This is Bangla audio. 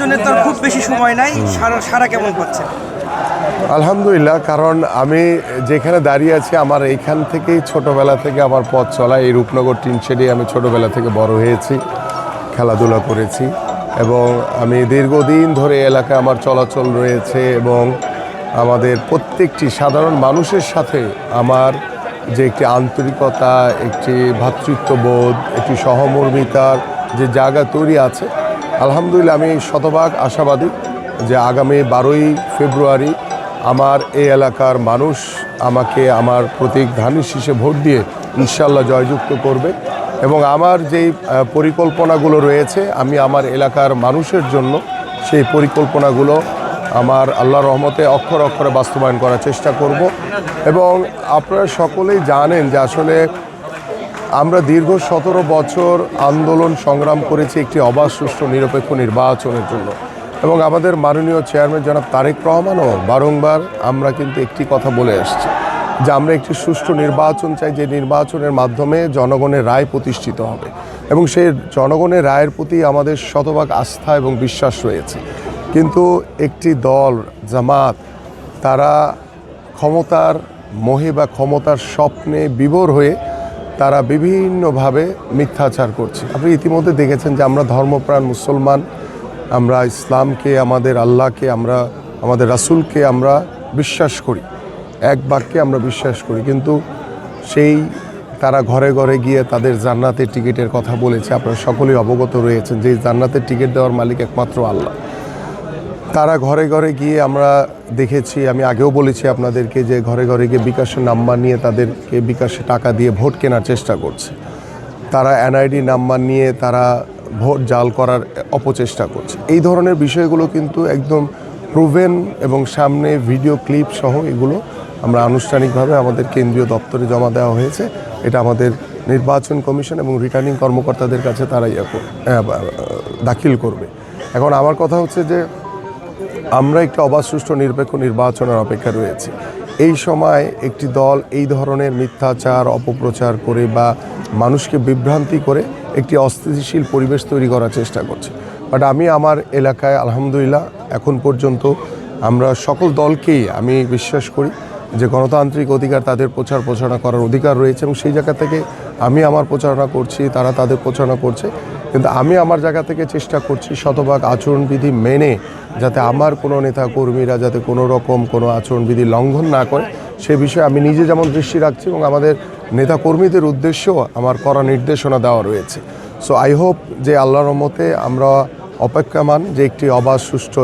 নির্বাচনের তো খুব বেশি সময় নাই, সারা কেমন পাচ্ছেন? আলহামদুলিল্লাহ, কারণ আমি যেখানে দাঁড়িয়ে আছি আমার এইখান থেকেই ছোটোবেলা থেকে আমার পথ চলা। এই রূপনগর টিনশেডে আমি ছোটোবেলা থেকে বড় হয়েছি, খেলাধুলা করেছি এবং আমি দীর্ঘদিন ধরে এলাকায় আমার চলাচল রয়েছে এবং আমাদের প্রত্যেকটি সাধারণ মানুষের সাথে আমার যে একটি আন্তরিকতা, একটি ভ্রাতৃত্ববোধ, একটি সহমর্মিতার যে জায়গা তৈরি আছে, আলহামদুলিল্লাহ আমি শতভাগ আশাবাদী যে আগামী 12ই ফেব্রুয়ারি আমার এই এলাকার মানুষ আমাকে আমার প্রতীক ধানের শীষে ভোট দিয়ে ইনশাল্লাহ জয়যুক্ত করবে এবং আমার যেই পরিকল্পনাগুলো রয়েছে আমি আমার এলাকার মানুষের জন্য সেই পরিকল্পনাগুলো আমার আল্লাহর রহমতে অক্ষরে অক্ষরে বাস্তবায়ন করার চেষ্টা করব। এবং আপনারা সকলেই জানেন যে আসলে আমরা দীর্ঘ 17 বছর আন্দোলন সংগ্রাম করেছি একটি অবাধ সুষ্ঠু নিরপেক্ষ নির্বাচনের জন্য এবং আমাদের মাননীয় চেয়ারম্যান জনাব তারেক রহমানও বারংবার আমরা কিন্তু একটি কথা বলে আসছি যে আমরা একটি সুষ্ঠু নির্বাচন চাই, যে নির্বাচনের মাধ্যমে জনগণের রায় প্রতিষ্ঠিত হবে এবং সেই জনগণের রায়ের প্রতি আমাদের শতভাগ আস্থা এবং বিশ্বাস রয়েছে। কিন্তু একটি দল জামাত তারা ক্ষমতার মোহে বা ক্ষমতার স্বপ্নে বিভোর হয়ে তারা বিভিন্নভাবে মিথ্যাচার করছে। আপনি ইতিমধ্যে দেখেছেন যে আমরা ধর্মপ্রাণ মুসলমান, আমরা ইসলামকে, আমাদের আল্লাহকে, আমরা আমাদের রাসূলকে আমরা বিশ্বাস করি, এক বাক্যে আমরা বিশ্বাস করি, কিন্তু সেই তারা ঘরে ঘরে গিয়ে তাদের জান্নাতের টিকিটের কথা বলেছে। আপনারা সকলেই অবগত রয়েছেন যে জান্নাতের টিকিট দেওয়ার মালিক একমাত্র আল্লাহ। তারা ঘরে ঘরে গিয়ে আমরা দেখেছি, আমি আগেও বলেছি আপনাদেরকে যে ঘরে ঘরে গিয়ে বিকাশের নাম্বার নিয়ে তাদেরকে বিকাশে টাকা দিয়ে ভোট কেনার চেষ্টা করছে। তারা এনআইডি নাম্বার নিয়ে তারা ভোট জাল করার অপচেষ্টা করছে। এই ধরনের বিষয়গুলো কিন্তু একদম প্রুভেন এবং সামনে ভিডিও ক্লিপ সহ এগুলো আমরা আনুষ্ঠানিকভাবে আমাদের কেন্দ্রীয় দপ্তরে জমা দেওয়া হয়েছে। এটা আমাদের নির্বাচন কমিশন এবং রিটার্নিং কর্মকর্তাদের কাছে তারা দাখিল করবে। এখন আমার কথা হচ্ছে যে আমরা একটি অবাধ সুষ্ঠু নিরপেক্ষ নির্বাচনের অপেক্ষা রয়েছে। এই সময় একটি দল এই ধরনের মিথ্যাচার অপপ্রচার করে বা মানুষকে বিভ্রান্তি করে একটি অস্থিতিশীল পরিবেশ তৈরি করার চেষ্টা করছে। বাট আমি আমার এলাকায় আলহামদুলিল্লাহ এখন পর্যন্ত আমরা সকল দলকেই আমি বিশ্বাস করি যে গণতান্ত্রিক অধিকার, তাদের প্রচার প্রচারণা করার অধিকার রয়েছে এবং সেই জায়গা থেকে আমি আমার প্রচারণা করছি, তারা তাদের প্রচারণা করছে, কিন্তু আমি আমার জায়গা থেকে চেষ্টা করছি শতভাগ আচরণবিধি মেনে যাতে আমার কোনো নেতা কর্মীরা যাতে কোনো রকম কোনো আচরণবিধি লঙ্ঘন না করে সে বিষয়ে আমি নিজে যেমন দৃষ্টি রাখছি এবং আমাদের নেতা কর্মীদের উদ্দেশ্যেও আমার কড়া নির্দেশনা দেওয়া রয়েছে। সো আই হোপ যে আল্লাহর রহমতে আমরা অপেক্ষমান যে একটি অবাধ সুষ্ঠু